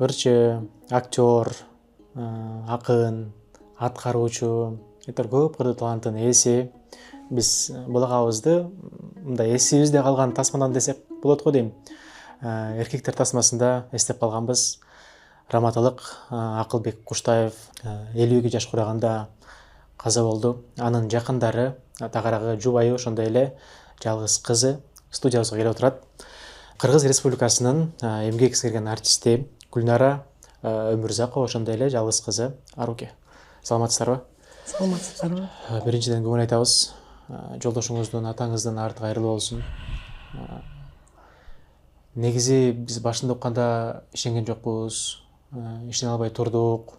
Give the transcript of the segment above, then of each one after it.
Ырчы, актер, акын, аткаруучу, этер көп кырдуу таланттын ээси. Биз булагабызды мындай эсибизде калган тасмадан десек болот го дейм. Эркектер тасмасында эстеп калганбыз. Раматылык Акылбек Куштаев 52 жаш кураганда каза болду. Анын жакындары, тагыраагы жубайы, ошондой эле жалгыз кызы студиябызга келип отурат. Кыргыз Республикасынын эмгек сиңирген артисти Гүлнара Өмүрзакова, ошондой эле жалгыз кызы Аруке. Саламатсыздарбы? Саламатсыздарбы? Биринчиден көңүл айтабыз. Жолдошуңуздун, атаңыздын арты кайрылуу болсун. Негизи биз башында укканда ишенген жокпуз, ишене албай турдук.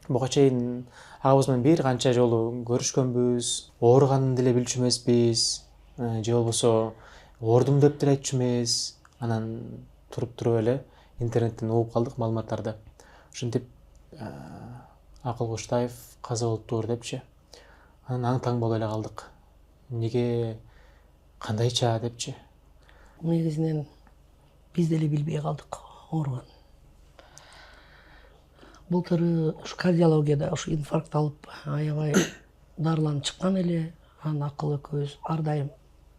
Буга чейин агабыз менен бир канча жолу көрүшкөнбүз, ооруганын деле билчү эмеспиз, же болбосо оордум деп деле айтчу эмес. Анан туруп эле интернеттен угуп калдык маалыматтарды. Ошентип Акыл Куштаев каза болуптур депчи. Анан аң-таң болуп эле калдык. Неге, кандайча депчи. Негизинен биз деле билбей калдык ооруганын. Былтыр ушу кардиологияда ушу инфаркт алып, аябай дарыланып чыккан эле. Анан Акыл экөөбүз ар дайым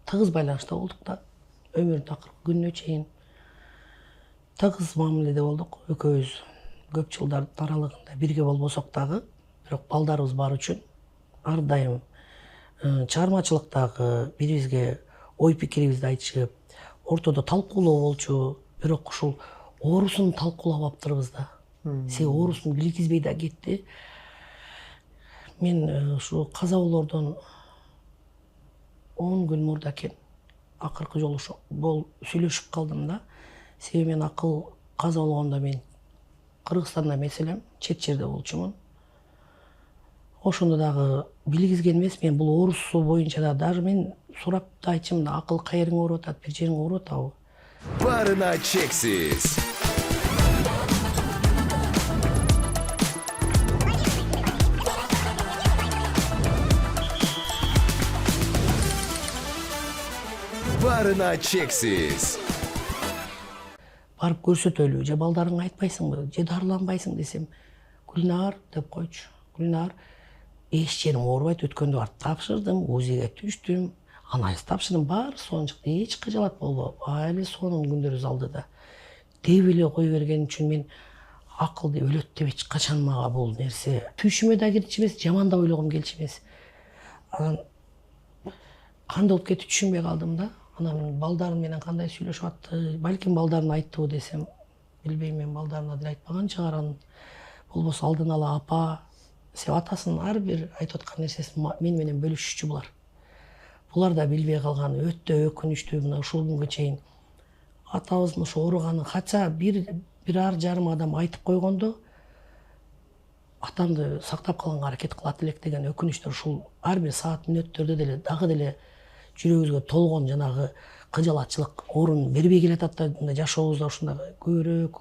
тыгыз байланышта болдук да. Өмүрүнүн акыркы күнүнө чейин тыгыз мамиледе болдук. Экөөбүз көп жылдардын аралыгында бирге болбосок дагы, бирок балдарыбыз бар үчүн ар дайым чыгармачылыктагы бирибизге ой пикирибизди айтышып, ортодо талкуулоо болчу. Бирок ушул оорусун талкуулабаптырбыз да. Себеби оорусун билгизбей да кетти. Мен ушу каза болоордон 10 күн мурда экен акыркы жолу сүйлөшүп калдым да. Себеби мен Акыл каза болгондо мен Кыргызстанда эмес элем, чет жерде болчумун. Ошондо дагы билгизген эмес, мен бул оорусу боюнча да даже мен сурап да айтчумун, Акыл кайериң ооруп атат, бир жериң ооруп атабы? Барына чексиз. Барына чексиз. Барып көрсөтөлү, же балдарыңа айтпайсыңбы, же дарыланбайсың десем, Гүлнар деп койчу. Гүлнар, эч жерим оорубайт, өткөндө барып тапшырдым, УЗИге түштүм, анализ тапшырдым, баары сонун чыкты, эч кыжалат болбоп, али сонун күндөрүбүз алдыда. Деп эле кой берген үчүн мен Акылды өлөт деп эч качан мага бул нерсе түшүмө да кирчү эмес, жаман да ойлогум келчү эмес. Анан кандай болуп кетти түшүнбөй калдым да. Анан балдарым менен кандай сүйлөшүп атты, балким балдарына айттыбы десем, билбейм, мен балдарына деле айтпаган чыгар. Анан болбосо алдын ала апа, себеби атасынын ар бир айтып аткан нерсесин мен менен бөлүшчү булар. Булар да билбей калган өтө өкүнүчтүү. Мына ушул күнгө чейин атабыздын ушу ооруганын кача бир ар жарым адам айтып койгондо, атамды сактап калганга аракет кылат элек деген өкүнүчтөр ушул ар бир саат мүнөттөрдө деле дагы деле жүрөгүбүзгө толгон жанагы кыжалатчылык орун бербей келатат да, жашообузда ушундай көбүрөөк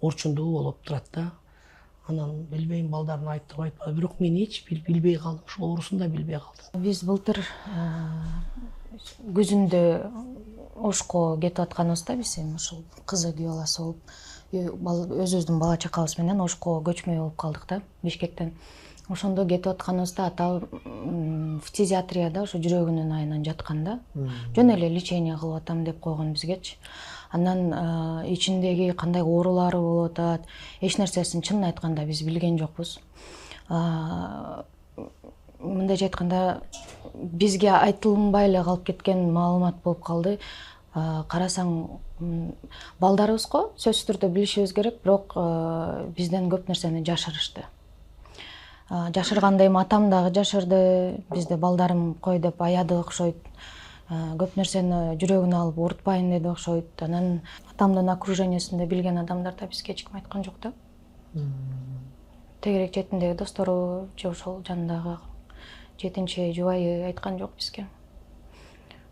орчундуу болуп турат да. Анан билбейм, балдарына айттым айтпады, бирок мен эч билбей калдым, ушул оорусун да билбей калдым. Биз былтыр күзүндө Ошко кетип атканыбызда, биз эми ушул кызы күйөө баласы болуп, өзүбүздүн бала чакабыз менен Ошко көчмөй болуп калдык да, Бишкектен. Ошондо кетип атканыбызда атам фтизиатрияда ошо жүрөгүнүн айынан жатканда, жөн эле лечение кылып атам деп койгон бизгечи. Андан ичиндеги кандай оорулары болуп атат, эч нерсесин чынын айтканда биз билген жокпуз. Мындайча айтканда, бизге айтылынбай эле калып кеткен маалымат болуп калды. Карасаң, балдарыбызго сөзсүз түрдө билишибиз керек, бирок бизден көп нерсени жашырышты. Жашырганда эми атам дагы жашырды, бизде балдарым кой деп аяды окшойт. Көп нерсени жүрөгүнө алып оорутпайын деди окшойт. Анан атамдын окружениесинде билген адамдар да бизге эч ким айткан жок да. Тегерек четиндеги достору же ошол жанындагы жетинчи жубайы айткан жок бизге.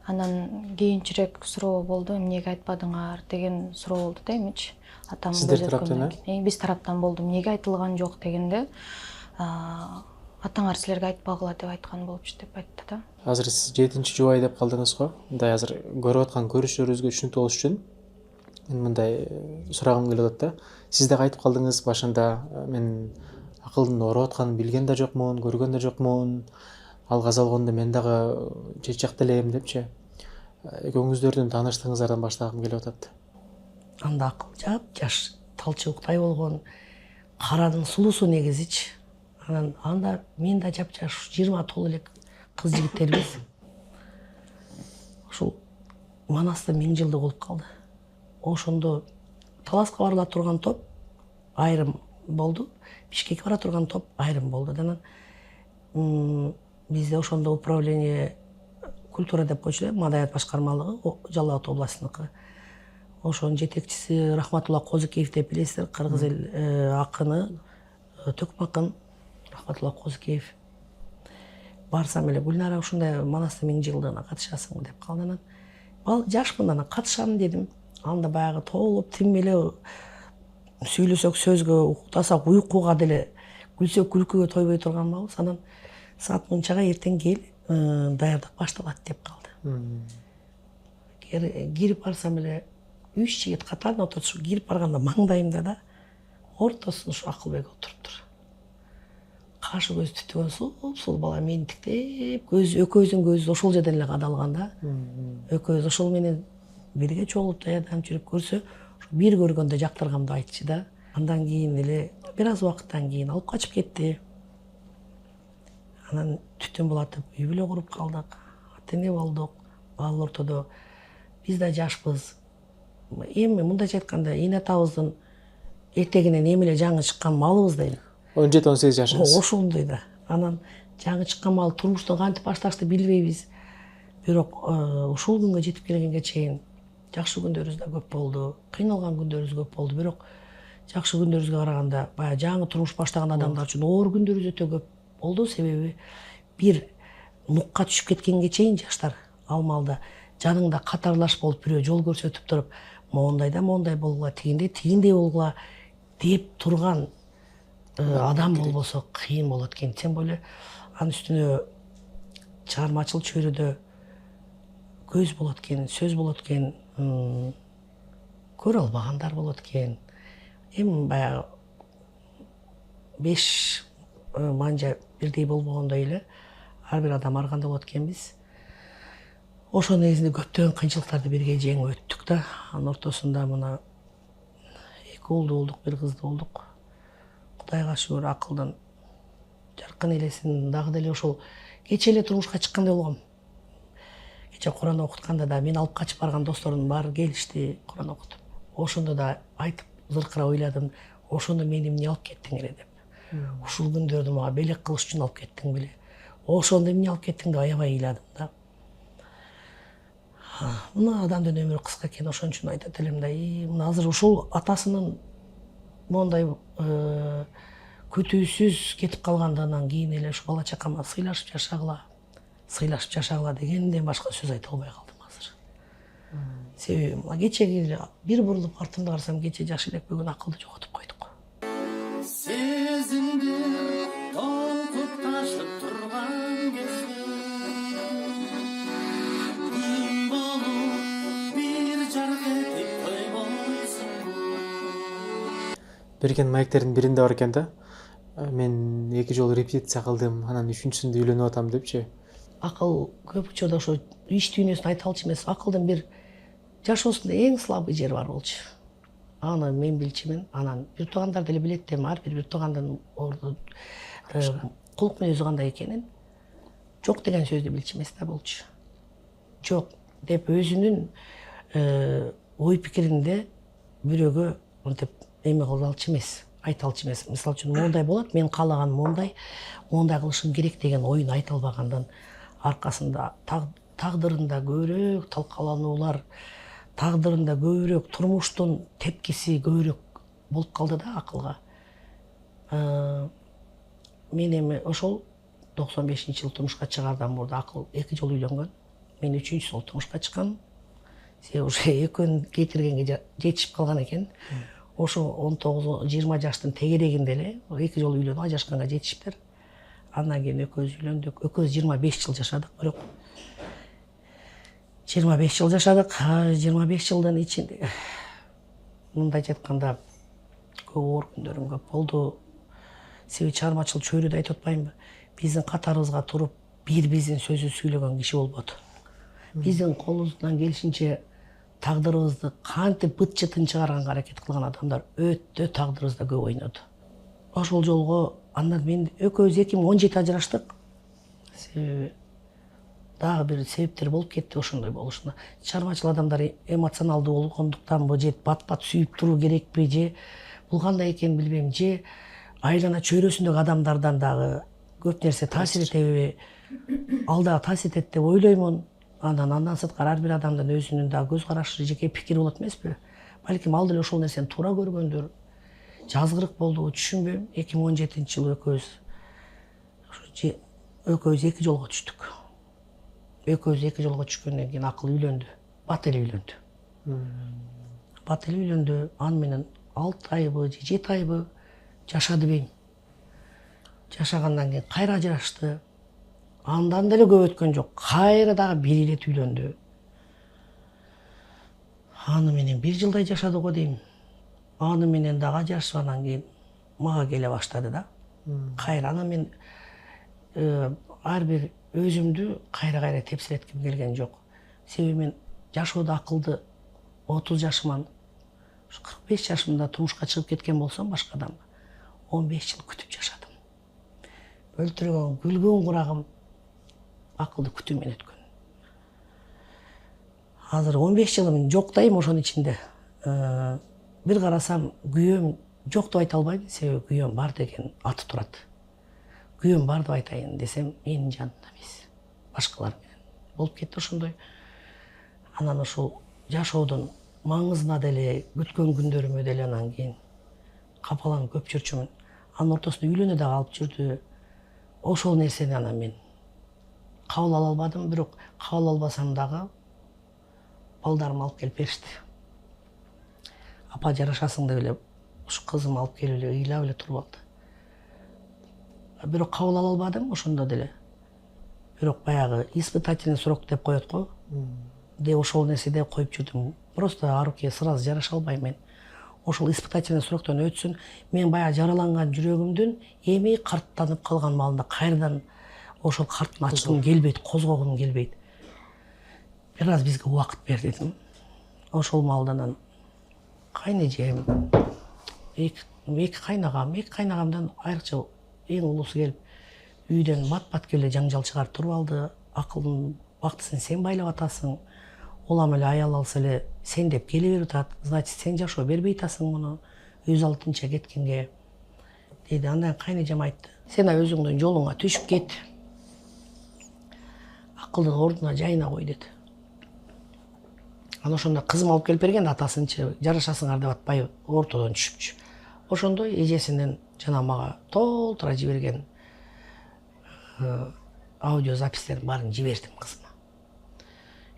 Анан кийинчерээк суроо болду, эмнеге айтпадыңар деген суроо болду да эмичи. Атам Сиздер көзөткөндөн тараптан, кийин. Биз тараптан болду. Эмнеге айтылган жок дегенде, атаңар силерге айтпагыла деп айткан болупчу деп айтты да. Азыр сиз 7-жубай деп калдыңыз го. Мындай азыр көрүп аткан көрүшүлөрүбүзгө түшүнүктүү болуш үчүн мен мындай сурагым келип атат да. Сиз да айтып калдыңыз башында, мен акылдын ооруп атканын билген да жокмун, көргөн да жокмун. Ал каза алгондо мен дагы чечак элем депчи. Экөөңүздөрдүн тааныштыгыңыздардан баштагым келип атат. Анда акыл жаш талчыбыктай болгон каранын сулуусу негизичи. Анан анда мен да жапжаш 20 толо элек кыз жигиттербиз. Ушул Манаста 1000 жылдык болуп калды. Ошондо Таласка барыла турган топ айрым болду. Бишкекке бара турган топ айрым болду. Анан бизде ошондо управление культура деп койчу, маданият башкармалыгы Жалал Абад областыныкы. Ошонун жетекчиси Рахматулла Козыкеев деп билесиздер, кыргыз эл акыны, төкмө акын Рахматулла Козыкеев. Барсам эле Гүлнара ушундай Манаста 1000 жылдыгына катышасың деп калды. Анан жашмын, анан катышам дедим. Анда баягы толуп тим эле сүйлөсөк сөзгө, уктасак уйкуга деле, күлсөк күлкүгө тойбой турган балбыз. Анан саат мынчага эртең кел, даярдык башталат деп калды. Кирип барсам эле 3 жигит катарына отуруп, кирип барганда маңдайымда да ортосунда ушу Акылбек отуруптур. Кашы көз түтүгөн сул бала мени тиктеп, экөөбүздүн көзүбүз ошол жерден эле кадалган да. Экөөбүз ошол менен бирге чогулуп даярданып жүрүп көрсө, бир көргөндө жактырганымды айтчу да. Андан кийин эле бир аз убакыттан кийин алып качып кетти. Анан түтүн булатып үй бүлө куруп калдык. Ата-эне болдук. Ал ортодо биз да жашпыз. Эми мындайча айтканда, эне атабыздын этегинен эми эле жаңы чыккан малыбыз дейм. 17-18 жашыңыз. Ошондой да. Анан жаңы чыккан мал турмуштан кантип башташты билбейбиз. Бирок ушул күнгө жетип келгенге чейин жакшы күндөрүбүз да көп болду, кыйналган күндөрүбүз көп болду. Бирок жакшы күндөрүбүзгө караганда баягы жаңы турмуш баштаган адамдар үчүн оор күндөрүбүз өтө көп болду. Себеби бир нукка түшүп кеткенге чейин жаштар ал маалда жаныңда катарлаш болуп бирөө жол көрсөтүп туруп, моундай да моундай болгула, тигиндей болгула деп турган адам болбосо кыйын болот экен. Тем более анын үстүнө чыгармачыл чөйрөдө көз болот экен, сөз болот экен, көрө албагандар болот экен. Эми баягы 5 манжа бирдей болбогондой эле ар бир адам арганда болот экенбиз. Ошонун негизинде көптөгөн кыйынчылыктарды бирге жеңип өттүк да. Анын ортосунда мына 2 уулду болдук, 1 кызды болдук. Кудайга шүгүр, Акылдын жаркын элесин дагы деле ошол кече эле турмушка чыккандай болгом. Кече Куран окутканда да мен алып качып барган достордун баары келишти, Куран окутуп. Ошондо да айтып зыркыра ойладым, ошондо мени эмне алып кеттиң эле деп. Ушул күндөрдү мага белек кылыш үчүн алып кеттиң беле. Ошондо эмне алып кеттиң деп аябай ыйладым да. Мына адамдын өмүрү кыска экен, ошон үчүн айтат элем да, мына азыр ушул атасынын мондай күтүүсүз кетип калгандан кийин эле ушу бала чакама сыйлашып жашагыла дегенден башка сөз айта албай калдым азыр. Себеби мына кечеги бир бурулуп артымда карасам, кече жаш элек бүгүн Акылды жоготуп койдук. Сезимди толкуп ташып турган кезде күн болуп бир жарык этип койбойсуңбу. Берген маектердин биринде бар экен да. Мен 2 жолу репетиция кылдым, анан 3-сүндө үйлөнүп атам депчи. Акыл көп учурда ошо иш дүйнөсүн айта алчу эмес. Акылдын бир жашоосунда эң слабый жери бар болчу. Аны мен билчүмүн. Анан бир туугандар деле билет да, ар бир туугандын орду кулук мүнөзү кандай экенин. Жок деген сөздү билчү эмес да болчу. Жок деп өзүнүн ой пикиринде бирөөгө мынтип эме кыла алчу эмес, айта алчу эмес. Мисалы үчүн мондай болот, мен каалаган мондай кылышым керек деген оюн айта албагандан аркасында тагдырында көбүрөөк талкалануулар, тагдырында көбүрөөк турмуштун тепкиси көбүрөөк болуп калды да Акылга. Мен эми ошол 95-жылы турмушка чыгаардан мурда Акыл 2 жолу үйлөнгөн. Мен 3-чү жолу турмушка чыккам. Себеби уже экөөнүн кетиргенге жетишип калган экен. Ошо 19-20 жаштын тегерегинде эле 2 жолу үйлөнүп ажырашканга жетишиптир. Андан кийин экөөбүз үйлөндүк. Экөөбүз 25 жыл жашадык, бирок 25 жыл жашадык. 25 жылдын ичинде мындайча айтканда көп оор күндөрүм көп болду. Себеби чыгармачыл чөйрөдө айтып атпаймынбы? Биздин катарыбызга туруп биздин сөзү сүйлөгөн киши болбоду. Биздин колубуздан келишинче тагдырыбызды кантип быт жытын чыгарганга аракет кылган адамдар өтө тагдырыбызда көп ойноду. Ошол жолго андан мен экөөбүз 2017 ажыраштык. Себеби дагы бир себептер болуп кетти ошондой болушуна. Чыгармачыл адамдар эмоционалдуу болгондуктанбы, же бат-бат сүйүп туруу керекпи, же бул кандай экенин билбейм, же айлана чөйрөсүндөгү адамдардан дагы көп нерсе таасир этеби, ал дагы таасир этет деп ойлоймун. Андан сырткары ар бир адамдын өзүнүн дагы көз карашы, жеке пикири болот эмеспи? Балким ал деле ошол нерсени туура көргөндүр. Жазгырык болдубу түшүнбөйм. 2017-жылы экөөбүз 2 жолго түштүк. Экөөбүз 2 жолго түшкөндөн кийин акыл үйлөндү. Бат эле үйлөндү. Бат эле үйлөндү. Аны менен 6 айбы, 7 айбы жашады бейм. Жашагандан кийин кайра ажырашты. Андан деле көп өткөн жок. Кайра дагы 1 ирет үйлөндү. Аны менен 1 жылдай жашады го дейм. Аны менен дагы ажырашкандан кийин мага келе баштады да. Кайра аны мен ар бир өзүмдү кайра тепсиретким келген жок. Себеби мен жашоодо акылды 30 жашыман, 45 жашымда турмушка чыгып кеткен болсом башкадан 15 жыл күтүп жашадым. Өлтүргөн, күлгөн курагым акылды күтүүмен өткөн. Азыр 15 жылым жоктайм ошонун ичинде. Бир карасам күйөөм жок деп айта албайм, себеби күйөөм бар деген аты турат. Күйөөм бар деп айтайын десем, менин жанымда эмес. Башкалар менен болуп кетти ошондой. Анан ошол жашоодун маңызына деле, күткөн күндөрүмө деле анан кийин капаланып көп жүрчүмүн. Анын ортосунда үйлөнө да калып жүрдү. Ошол нерсени анан мен кабыл ала албадым, бирок кабыл албасам дагы балдарым алып келип беришти. Апа жарашасың деп эле ушу кызым алып келип эле ыйлап эле туруп алды. Бирок кабыл ала албадым ошондо деле. Бирок баягы испытательный срок деп коет го. Де ошол нерседе коюп жүрдүм. Просто ар руки сразу жараша албайм мен. Ошол испытательный сроктон өтсүн, мен баягы жараланган жүрөгүмдүн эми карттанып калган маалында кайрадан ошол карттын ачкым келбейт, козгогум келбейт. Бир аз бизге убакыт бер дедим. Ошол маалдан кайнежем, эки кайнагамдан айрыкча эң улуусу келип үйдөн бат-бат келе жаңжал чыгарып туруп алды. Акылдын бактысын сен байлап атасың. Улам эле аял алса эле сен деп келе берип атат. Значит, сен жашоо бербей атасың муну. Өз алдынча кеткенге деди. Андан кайнежем айтты. Сен өзүңдүн жолуңа түшүп кет. Акылдын ордуна жайына кой деди. Анан ошондо кызым алып келип берген атасынчы жарашасыңар деп атпай ортодон түшүпчү. Ошондой эжесинен жана мага толтура жиберген аудио запистердин баарын жибердим кызыма.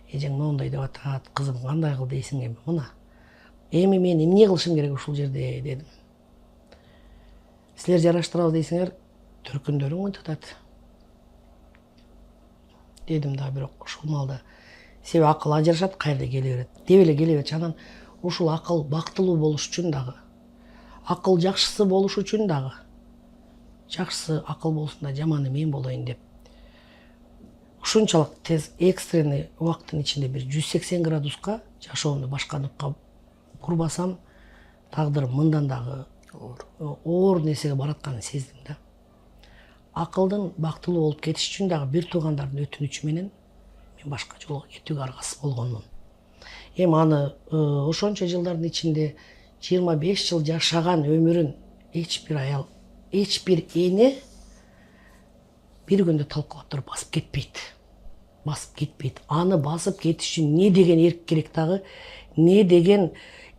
Эжең моундай деп атат, кызым кандай кыл дейсиң эми мына. Эми мен эмне кылышым керек ушул жерде дедим. Силер жараштырабыз дейсиңер, төркүндөрүң мынтип атат. Дедим да, бирок ушул маалда себеби акыл ажырашат, кайра келе берет. Деп эле келе берчү. Анан ушул акыл бактылуу болуш үчүн дагы, акыл жакшысы болуш үчүн дагы, жакшысы акыл болсун да жаманы мен болоюн деп ушунчалык тез экстренный убакыттын ичинде бир 180 градуска жашоомду башка нукка бурбасам, тагдырым мындан дагы оор нерсеге баратканын сездим да. Акылдын бактылуу болуп кетиш үчүн дагы бир туугандардын өтүнүчү менен мен башка жолго кетүүгө аргасыз болгонмун. Эми аны ошончо жылдардын ичинде 25 жыл жашаган өмүрүн эч бир аял, эч бир эне бир күндө талкуулап туруп басып кетпейт. Басып кетпейт. Аны басып кетиш үчүн не деген эрк керек дагы, не деген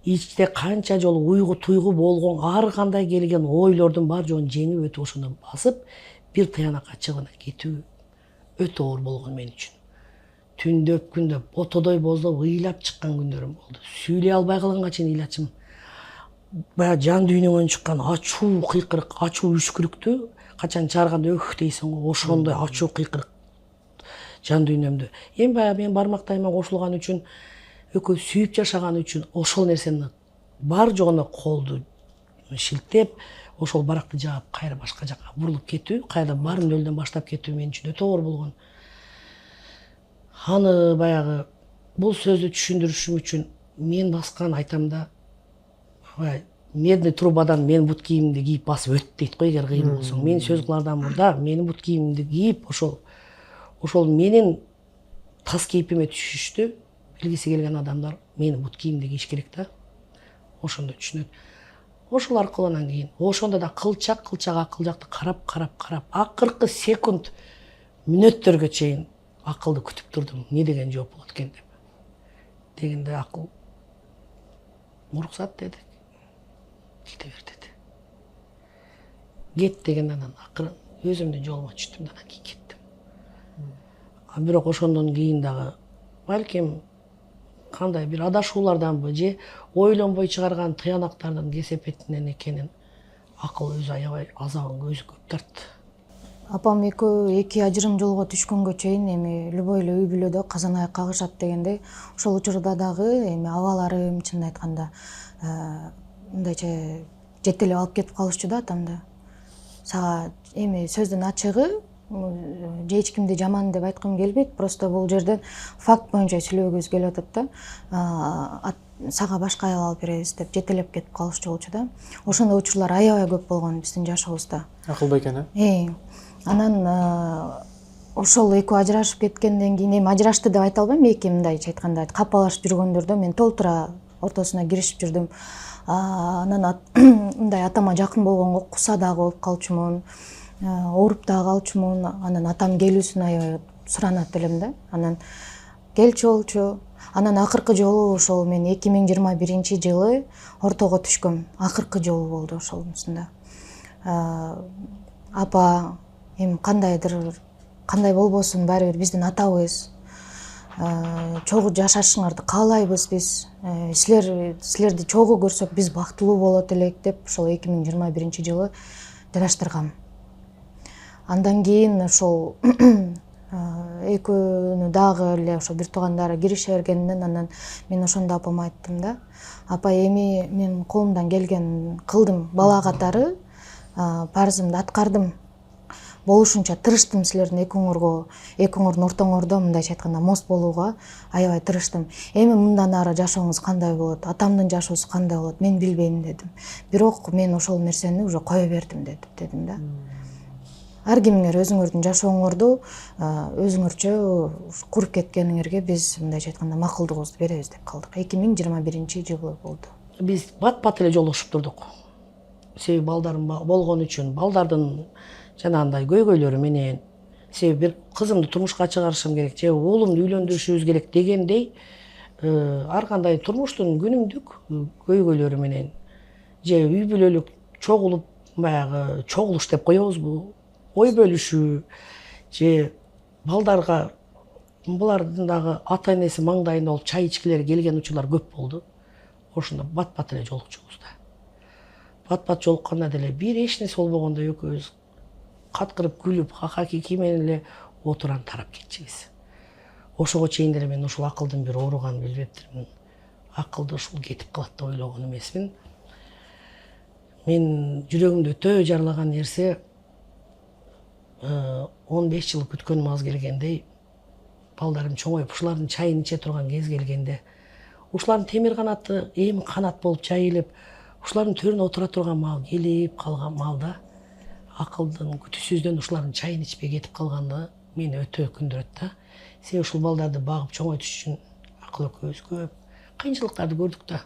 ичте канча жолу уйгу туйгу болгон, ар кандай келген ойлордун бар жоон жеңип өтүп ошондо басып бир тыянакка чыгып кетүү өтө оор болгон мен үчүн. түндөп күндөп отодой боздоп ыйлап чыккан күндөрүм болду. Сүйлөй албай калганга чейин ыйлачым. Баягы жан дүйнөңөн чыккан ачуу кыйкырык, ачуу үшкүрүктү качан чыгарганда өх дейсиң го, ошондой ачуу кыйкырык жан дүйнөмдө. Эми баягы мен бармактайыма кошулган үчүн, экөө сүйүп жашаган үчүн ошол нерсени бар жогуна колду шилтеп, ошол баракты жаап кайра башка жака бурулуп кетүү, кайра бар нөлдөн баштап кетүү мен үчүн өтө оор болгон. Аны баягы бул сөздү түшүндүрүшүм үчүн мен баскан айтам да, медный трубадан мен бут кийимди кийип басып өт дейт го, эгер кыйын болсоң. Мен сөз кылардан мурда менин бут кийимимди кийип, ошол менин тас кейпиме түшүштү билгиси келген адамдар менин бут кийимди кийиш керек да. Ошондо түшүнөт. Ошол аркылуу анан кийин ошондо да кылчак акылжакты карап акыркы секунд мүнөттөргө чейин акылды күтүп турдум. Не деген жооп болот экен деп. Дегенде акыл уруксат деди. Кете бер деди. Кет дегенде анан акырын өзүмдүн жолума түштүм да анан кийин кеттим. Бирок ошондон кийин дагы балким кандай бир адашууларданбы же ойлонбой чыгарган тыянактардын кесепетинен экенин акыл өзү аябай азабын өзү көп тартты. Апам экөө эки ажырым жолго түшкөнгө чейин эми любой эле үй бүлөдө казан аяк кагышат дегенде, ошол учурда дагы эми абаларым чынын айтканда мындайча жетелеп алып кетип калышчу да атамды. Сага эми сөздүн ачыгы же эч кимди жаман деп айткым келбейт, просто бул жерден факт боюнча сүйлөгүбүз келип атат да. Сага башка аял алып беребиз деп жетелеп кетип калышчу болчу да. Ошондой учурлар аябай көп болгон биздин жашообузда. Акылбай экен, э? Анан ошол экөө ажырашып кеткенден кийин, эми ажырашты деп айта албайм, эки мындайча айтканда капалашып жүргөндөрдө мен толтура ортосуна киришип жүрдүм. Анан мындай атама жакын болгонго куса дагы болуп калчумун, ооруп дагы калчумун. Анан атам келүүсүн аябай суранат элем да. Анан келчү болчу. Анан акыркы жолу ошол мен 2021-жылы ортого түшкөм. Акыркы жолу болду ошонусунда. Апа эми кандай болбосун, баары бир биздин атабыз. Чогуу жашашыңарды каалайбыз биз. Силерди чогуу көрсөк биз бактылуу болот элек деп ошол 2021-жылы жараштыргам. Андан кийин ошол экөөнү дагы эле ошо бир туугандары кирише бергенден анан мен ошондо апама айттым да. Апа эми мен колумдан келген кылдым, бала катары парзымды аткардым. Болушунча тырыштым силердин экөөңөрдүн ортоңордо мындайча айтканда мост болууга аябай тырыштым. Эми мындан ары жашооңуз кандай болот, атамдын жашоосу кандай болот, мен билбейм дедим. Бирок мен ошол нерсени уже кое бердим дедим да. Ар кимиңер өзүңөрдүн жашооңорду өзүңөрчө куруп кеткениңерге биз мындайча айтканда макулдугубузду беребиз деп калдык. 2021-жылы болду. Биз бат-бат эле жолугушуп турдук. Себеби балдарым болгон үчүн, балдардын жанагындай көйгөйлөрү менен, себеби бир кызымды турмушка чыгарышым керек, же уулумду үйлөндүрүшүбүз керек дегендей ар кандай турмуштун күнүмдүк көйгөйлөрү менен, же үй бүлөлүк чогулуп баягы чогулуш деп коебузбу, ой бөлүшүү, же балдарга булардын дагы ата энеси маңдайында болуп чай ичкилери келген учурлар көп болду. Ошондо бат-бат эле жолукчубуз да. Бат-бат жолукканда деле бир эч нерсе болбогондой экөөбүз каткырып күлүп, ха-ха-ки менен эле отуран тарап кетчүбүз. Ошого чейин деле мен ушул акылдын бир ооруганын билбептирмин. Акылды ушул кетип калат деп ойлогон эмесмин. Мен жүрөгүмдү өтө жаралаган нерсе 15 жыл күткөнүм аз келгендей, балдарым чоңоюп ушулардын чайын иче турган кез келгенде, ушулардын темир канаты эми канат болуп жайылып, ушулардын төрүнө отура турган маал келип калган маалда акылдын күтүүсүздөн ушулардын чайын ичпей кетип калганда мени өтө күндүрөт да. Себеби ушул балдарды багып чоңойтуш үчүн акыл экөөбүз көп кыйынчылыктарды көрдүк да.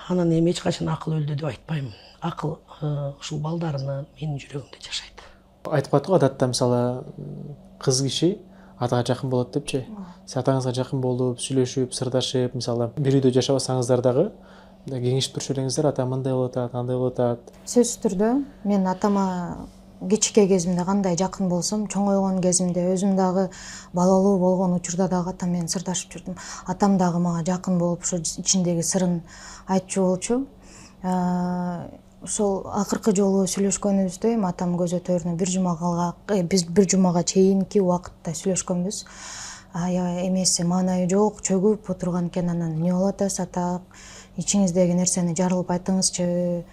Анан эми эч качан акыл өлдү деп айтпайм. Акыл ушул балдарынын менин жүрөгүмдө жашайт. Айтып калат го адатта, мисалы кыз киши атага жакын болот депчи. Сиз атаңызга жакын болуп, сүйлөшүп, сырдашып, мисалы бир үйдө жашабасаңыздар дагы кеңешип туруш элеңиздер, ата мындай болуп атат, андай болуп атат. Сөзсүз түрдө мен атама кичике кезимде кандай жакын болсом, чоңойгон кезимде өзүм дагы балалуу болгон учурда дагы атам менен сырдашып жүрдүм. Атам дагы мага жакын болуп, ошо ичиндеги сырын айтчу болчу. Ошол акыркы жолу сүйлөшкөнүбүздө эми атам көзөтөрүнө биз бир жумага чейинки убакытта сүйлөшкөнбүз. Аябай эмеси маанайы жок, чөгүп отурган экен. Анан эмне болуп атасыз ата? Ичиңиздеги нерсени жарылып айтыңызчы.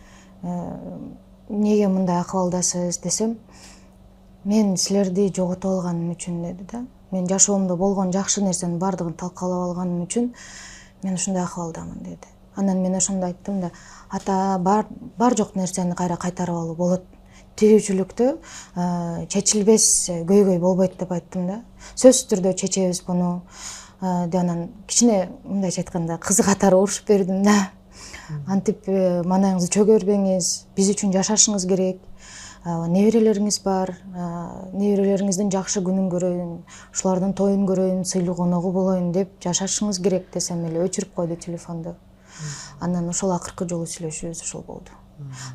Эмнеге мындай акыбалдасыз десем, мен силерди жогото алганым үчүн деди да. Мен жашоомдо болгон жакшы нерсенин баардыгын талкалап алганым үчүн мен ушундай акыбалдамын деди. Анан мен ошондо айттым да, ата бар жок нерсени кайра кайтарып алуу болот. Тирүүчүлүктө чечилбес көйгөй болбойт деп айттым да. Сөзсүз түрдө чечебиз буну. Анан кичине мындайча айтканда кызы катары урушуп бердим да. Антип маанайыңызды чөгөрбеңиз, биз үчүн жашашыңыз керек. Неберелериңиз бар, неберелериңиздин жакшы күнүн көрөйүн, ушулардын тоюн көрөйүн, сыйлуу коногу болоюн деп жашашыңыз керек десем эле өчүрүп койду телефонду. Анан ошол акыркы жолу сүйлөшүүбүз ошол болду.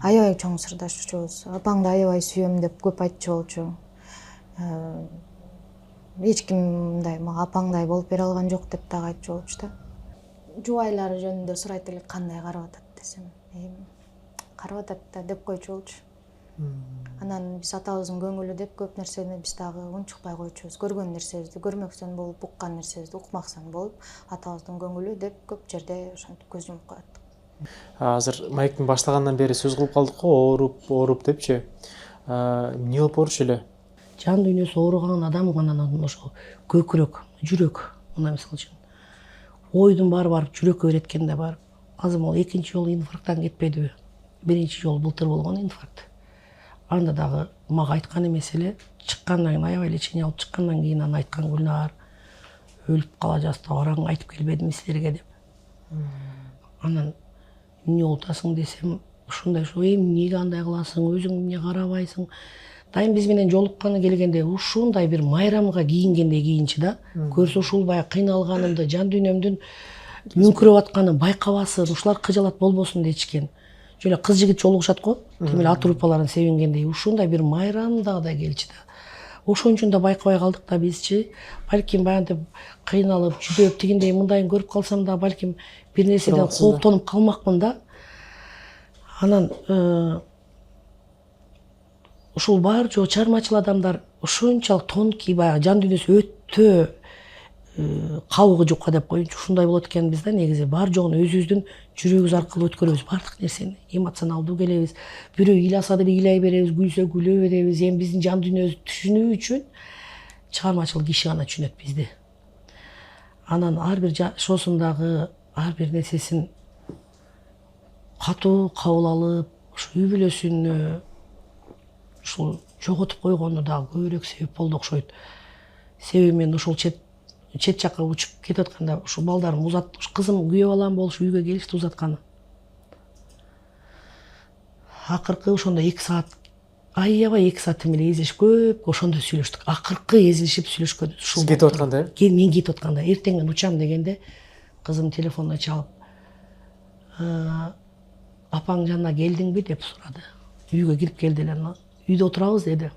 Аябай чоң сырдашчубуз. Апаңды аябай сүйөм деп көп айтчу болчу. Эч ким мындай мага апаңдай болуп бере алган жок деп дагы айтчу болчу да. Жубайлары жөнүндө сурайт элек, кандай карап атат десем, карап атат да деп койчу болчу. Анан биз атабыздын көңүлү деп көп нерсени биз дагы унчукпай койчубуз. Көргөн нерсебизди көрмөксөн болуп, уккан нерсебизди укмаксан болуп, атабыздын көңүлү деп көп жерде ошентип көз жумуп коет. Азыр маектин баштагандан бери сөз кылып калдык го, ооруп депчи. Эмне болуп оорушу эле? Жан дүйнөсү ооруган адам гана ошо көкүрөк, жүрөк, мына мисалы үчүн. Ойдун барып жүрөккө береткенде бар. Азыр могу экинчи жолу инфаркттан кетпедиби? Биринчи жолу былтыр болгон инфаркт. Анда дагы мага айткан эмес эле, чыккандан кийин аябай лечение алып чыккандан кийин анан айткан Гүлнар өлүп кала жазда бараң айтып келбедимби силерге деп. Анан эмне болуп атасың десем, ушундай эмнеге андай кыласың, өзүң эмне карабайсың. Дайым биз менен жолукканы келгенде ушундай бир майрамга кийингендей кийинчи да. Көрсө ушул баягы кыйналганымды, жан дүйнөмдүн мүңкүрөп атканын байкабасын, ушулар кыжалат болбосун дечкен. Жөлө кыз жигит жолугушат го, тим эле ат труппаларын себингендей ушундай бир майрамдагыдай келчи да. Ошон үчүн да байкабай калдык да бизчи. Балким баягынтип кыйналып, жүдөп тигиндей мындайын көрүп калсам да балким бир нерседен кооптонуп калмакмын да. Анан ушул бар жоо чармачыл адамдар ушунчалык тонкий баягы жан дүйнөсү өтө кабыгы жукка деп коеюнчу, ушундай болот экенбиз да. Негизи бар жогун өзүбүздүн жүрөгүбүз аркылуу өткөрөбүз баардык нерсени. Эмоционалдуу келебиз. Бирөө ыйласа деле ыйлай беребиз, күлсө күлө беребиз. Эми биздин жан дүйнөбүздү түшүнүү үчүн чыгармачыл киши гана түшүнөт бизди. Анан ар бир жашоосундагы ар бир нерсесин катуу кабыл алып, ушу үй бүлөсүнө ушул жоготуп койгону дагы көбүрөөк себеп болду окшойт. Себеби мен ушул чет жакка учуп кетип атканда ушул балдарым кызым күйөө балам болуш үйгө келишти узатканы. Акыркы ошондо 2 саат, аябай 2 саат эле эзилишип көп ошондо сүйлөштүк. Акыркы эзилишип сүйлөшкөнүбүз ушул. Сиз кетип атканда? Мен кетип атканда, эртең мен учам дегенде кызым телефонуна чалып, апаң жанына келдиңби деп сурады. Үйгө кирип келди эле, үйдө отурабыз деди.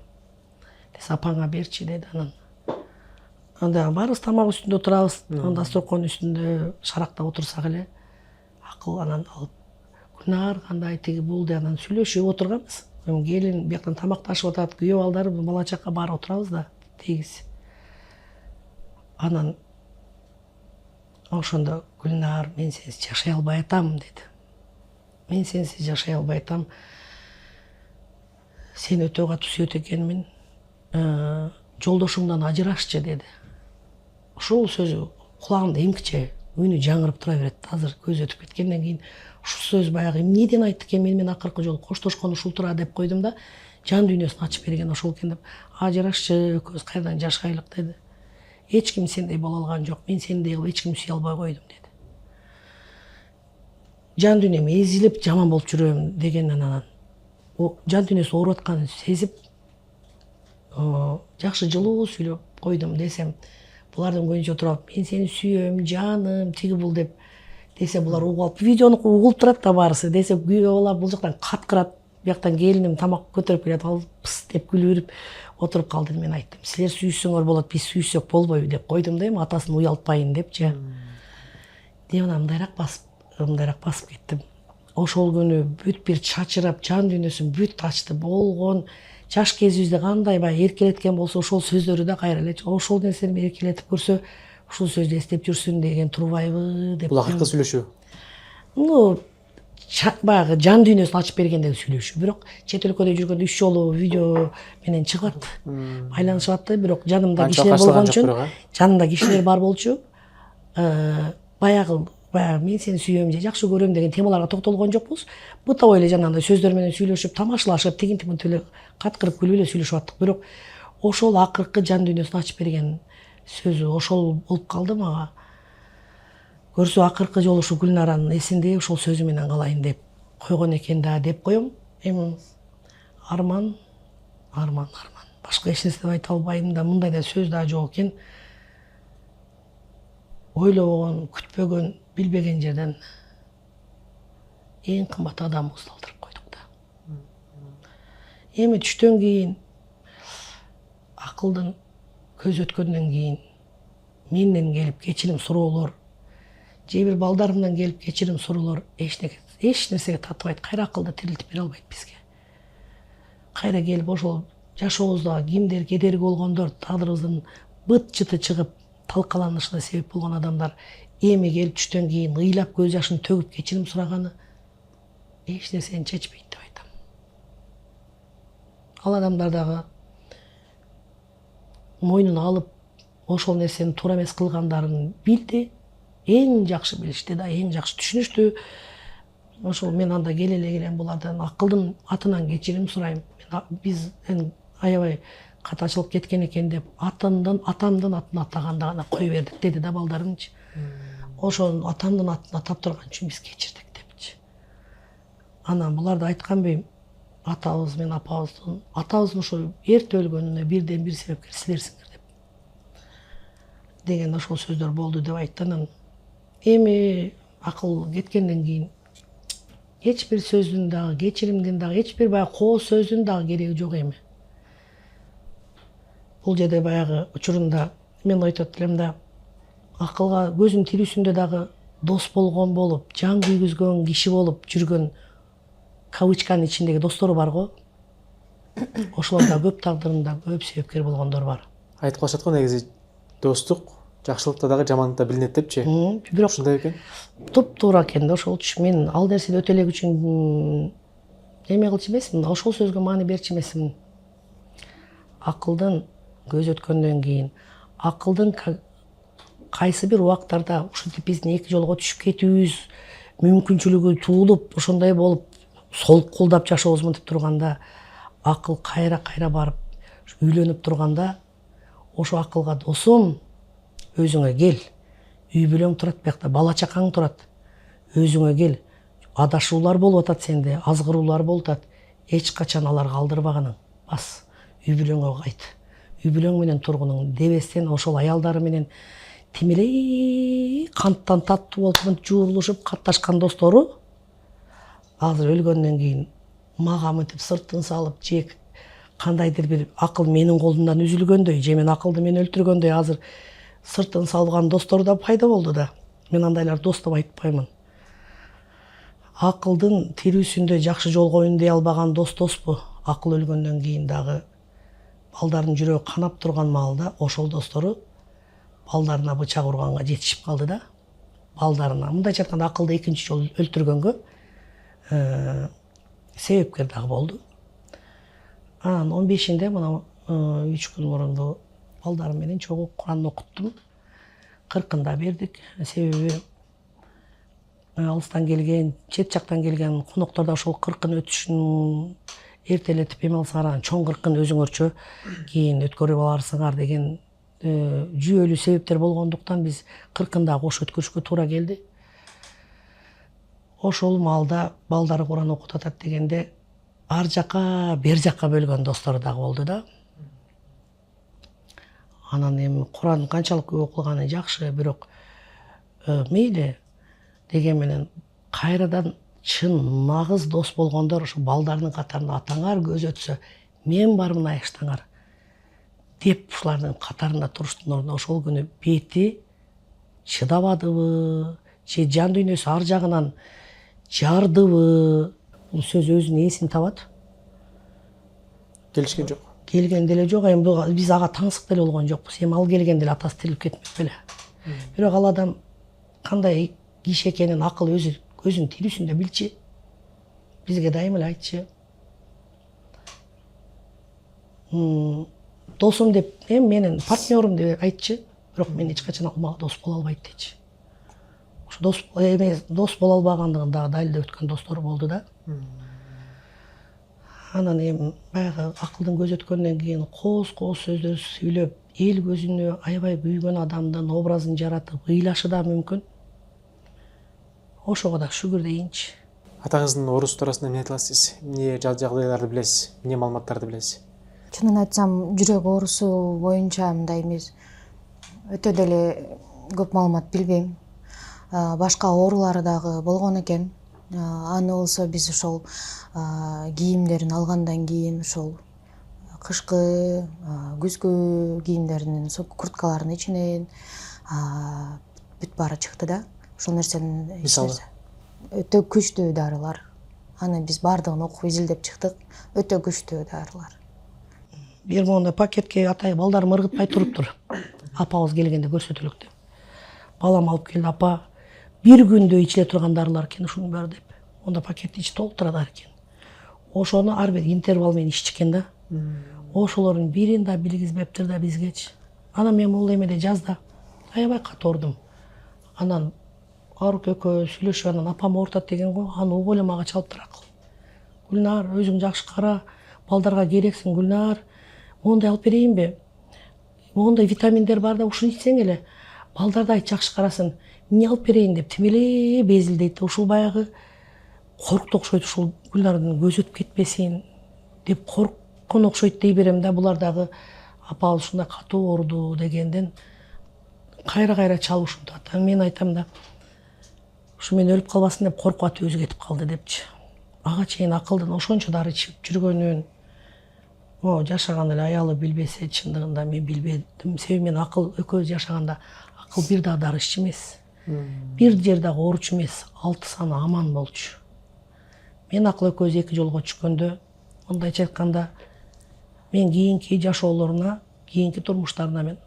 Десе апаңа берчи деди. Анан анда барыбыз тамак үстүндө отурабыз, анда строконун үстүндө шарактап отурсак эле акыл анан алып Гүлнар кандай тиги бул деп анан сүйлөшүп отурганбыз. Келин бияктан тамакташып атат, күйөө балдары бала чакка баары отурабыз да тегиз. Анан ошондо Гүлнар мен сенсиз жашай албай атам деди. Мен сенсиз жашай албай атам. Сени өтө катуу сүйөт экенмин. Жолдошуңдан ажырашчы деди. Ушул сөзү кулагымда эмкиче үнү жаңырып тура берет. Азыр көз өтүп кеткенден кийин ушул сөз баягы эмнеден айтты экен, мен акыркы жолу коштошкон ушул тура деп койдум да. Жан дүйнөсүн ачып берген ошол экен деп. Ажырашчы, экөөбүз кайрадан жашайлык деди. Эч ким сендей боло алган жок. Мен сендей кылып эч кимди сүйө албай койдум деди. Жан дүйнөм эзилип жаман болуп жүрөм дегенден анан жан дүйнөсү ооруп атканын сезип жакшы жылуу сүйлөп койдум десем, булардын көзүнчө туруп, мен сени сүйөм, жаным, тиги бул деп десе, булар угуп алып, видеону угулуп турат да баарысы. Десе, күйөө бала бул жактан каткырат, Бияктан келиним тамак көтөрүп келет, ал пыс деп күлүп отуруп калды. Мен айттым, силер сүйүшсөңөр болот, биз сүйүшсөк болбойбу деп койдум да, эми атасын уялтпайын депчи. Деп анан мындайраак басып кеттим. Ошол күнү бүт бир чачырап, жан дүйнөсүн бүт ачты. Болгон жаш кезибизде кандай баягы эркелеткен болсо, ошол сөздөрү да кайра эле ошол нерсени эркелетип көрсө, ушул сөздү эстеп жүрсүн деген турбайбы деп. Бул акыркы сүйлөшүү. Баягы жан дүйнөсүн ачып бергендеги сүйлөшүү. Бирок чет өлкөдө жүргөндө 3 жолу видео менен чыгат. Байланышып атты, бирок жанымда кишилер болгон үчүн, жанымда кишилер бар болчу. Баягы мен сени сүйөм же жакшы көрөм деген темаларга токтолгон жокпуз. Бутабой эле жанагындай сөздөр менен сүйлөшүп, тамашалашып, тигинтип эле каткырып күлүп эле сүйлөшүп аттык. Бирок ошол акыркы жан дүйнөсүн ачып берген сөзү ошол болуп калды мага. Көрсө акыркы жолу ушу Гүлнаранын эсинде ошол сөзү менен калайын деп койгон экен да деп коем. Эми арман. Башка эч нерсе деп айта албайм да, мындай да сөз да жок экен. Ойлобогон, күтпөгөн, билбеген жерден эң кымбат адамыбызды алдырып койдук да. Эми түштөн кийин акылдын көз өткөндөн кийин менден келип кечирим суроолор, же бир балдарымдан келип кечирим суроолор эч нерсеге татыбайт, кайра акылды тирилтип бере албайт бизге. Кайра келип ошол жашообузда кимдер кедерги болгондор, тагдырыбыздын быт жыты чыгып талкаланышына себеп болгон адамдар эми келип түштөн кийин ыйлап көз жашын төгүп кечирим сураганы эч нерсени чечпейт деп айтам. Ал адамдар дагы мойнуна алып ошол нерсени туура эмес кылгандарын билди, эң жакшы билишти да, эң жакшы түшүнүштү. Ошол мен анда келе эле келем булардан акылдын атынан кечирим сурайм. Биз аябай катачылык кеткен экен деп атамдын атын атаганда гана кое бердик деди да балдарымчы. Ошол атамдын атын атап турган үчүн биз кечирдик депчи. Анан буларды айтканбы, атабыз менен апабыздын, атабыздын ошо эрте өлгөнүнө бирден бир себепкер силерсиңер деп. Деген ошол сөздөр болду деп айтты. Анан эми акыл кеткенден кийин эч бир сөздүн дагы, кечиримдин дагы, эч бир баягы коо сөздүн дагы кереги жок эми. Бул жерде баягы учурунда мен айтып элем да, акылга көзүн тирүүсүндө дагы дос болгон болуп, жан күйгүзгөн киши болуп жүргөн кавычканын ичиндеги достору бар го. Ошолорда көп тагдырында көп себепкер болгондор бар. Айтып калышат го негизи достук жакшылыкта дагы жамандыкта билинет депчи. Бирок ушундай экен. Туп-туура экен да, ошолчу мен ал нерсени өтө элек үчүн эме кылчу эмесмин, ошол сөзгө маани берчү эмесмин. Акылдын көз өткөндөн кийин, акылдын кайсы бир убактарда ушинтип биздин эки жолго түшүп кетүүбүз мүмкүнчүлүгү туулуп, ошондой болуп солкулдап жашообуз мынтип турганда, акыл кайра барып үйлөнүп турганда, ошо акылга досум, өзүңө кел. Үй бүлөң турат, биякта бала чакаң турат. Өзүңө кел. Адашуулар болуп атат сенде, азгыруулар болуп атат. Эч качан аларга алдырбаганың. Бас, үй бүлөңө кайт. Үй бүлөң менен тургунуң дебестен ошол аялдары менен тимелей канттан таттуу болуп жуурулушуп катташкан достору азыр өлгөндөн кийин мага мынтип сыртын салып, же кандайдыр бир акыл менин колумдан үзүлгөндөй, же мен акылды мен өлтүргөндөй азыр сыртын салган достор да пайда болду да. Мен андайлар дос деп айтпаймын. Акылдын тирүүсүндө жакшы жолгоюн дей албаган доспу. Акыл өлгөндөн кийин дагы балдардын жүрөгү канап турган маалда ошол достору балдарына бычак урганга жетишип калды да. Балдарына, мындайча айтканда, акылды экинчи жолу өлтүргөнгө себепкер дагы болду. Анан 15-inde мына 3 күн мурун балдарым менен чогуу Куран окуттум. 40-ында бердик. Себеби алыстан келген, чет жактан келген коноктордо ошол 40-ын өтүшүн эртелетип эме алсаңар, чоң 40-ын өзүңөрчө кийин өткөрүп аларсыңар деген жүйөлүү себептер болгондуктан биз 40-ында кош өткөрүшкө туура келди. Ошол маалда балдары Куран окуп атат дегенде ар жака, бер жака бөлгөн достору дагы болду да. Анан эми Куран канчалык көп окулганы жакшы, бирок мейли деген менен кайрадан чын нагыз дос болгондор ушу балдардын катарында атаңар көз өтсө мен бармын айыштаңар деп ушулардын катарында туруштун ордуна ошол күнү бети чыдабадыбы же жан дүйнөсү ар жагынан жардыбы, бул сөз өзүнүн ээсин табат. келишкен жок. Келген деле жок, эми биз ага таңсык деле болгон жокпуз. Эми ал келген деле атасы тирилип кетмек беле. Бирок ал адам кандай киши экенин акыл өзү көзүнүн тирүүсүндө билчү. Бизге дайым эле айтчу. Досум деп, менин партнерым деп айтчу. Бирок мен эч качан мага дос боло албайт дейчи. Ушу дос боло албагандыгын дагы далилдеп өткөн достору болду да. Анан эми баягы акылдын көз өткөндөн кийин кооз сөздөр сүйлөп, эл көзүнө аябай күйгөн адамдын образын жаратып ыйлашы да мүмкүн. Ошого да шүгүр дейинчи. Атаңыздын орус туурасында эмне айта аласыз? Эмне жагдайларды билесиз? Эмне маалыматтарды билесиз? Чынын айтсам, жүрөк оорусу боюнча мындай эмес. Өтө деле көп маалымат билбейм. Башка оорулары дагы болгон экен. Аны болсо биз ошол кийимдерин алгандан кийин ошол кышкы, күзгү кийимдеринин курткалардын ичинен бүт баары чыкты да. Ошол нерсенин Мисалы? Өтө күчтүү дарылар. Аны биз баардыгын окуп изилдеп чыктык. Өтө күчтүү дарылар. Бир мондай пакетке атай балдарым ыргытпай туруптур. Апабыз келгенде көрсөтөлүк деп. Балам алып келди, апа, бир күндө ичиле турган дарылар экен ушунун баары деп. Онда пакетти ичи толтурадар экен. Ошону ар бир интервал менен ичишкен да. Ошолордун бирин да билгизбептир да бизгечи. Анан мен бул эмеде жазда аябай катуу ордум. Анан Арук экөө сүйлөшүп, анан апам оорутат деген го, аны угуп эле мага чалып туракыл. Гүлнар, өзүң жакшы кара, балдарга керексиң Гүлнар. Мондай алып берейинби? Мондай витаминдер бар да, ушуну ичсең эле балдар да жакшы карасын. Эмне алып берейин деп тим эле безилдейт. Ушул баягы коркту окшойт, ушул Гүлнардын көзү өтүп кетпесин деп корккон окшойт дей берем да. Булар дагы апабыз ушундай катуу ооруду дегенден кайра чалып ушунтат. Мен айтам да, ушу мен өлүп калбасын деп коркуп атып өзү кетип калды депчи. Ага чейин акылдын ошончо дары ичип жүргөнүн, жашаган эле аялы билбесе, чындыгында мен билбедим. Себеби мен акыл экөөбүз жашаганда акыл бир дагы дары иччи эмес. Бир жер дагы ооручу эмес, 6 саны аман болчу. Мен акыл экөөбүз эки жолго түшкөндө, мындайча айтканда, мен кийинки жашоолоруна, кийинки турмуштарына мен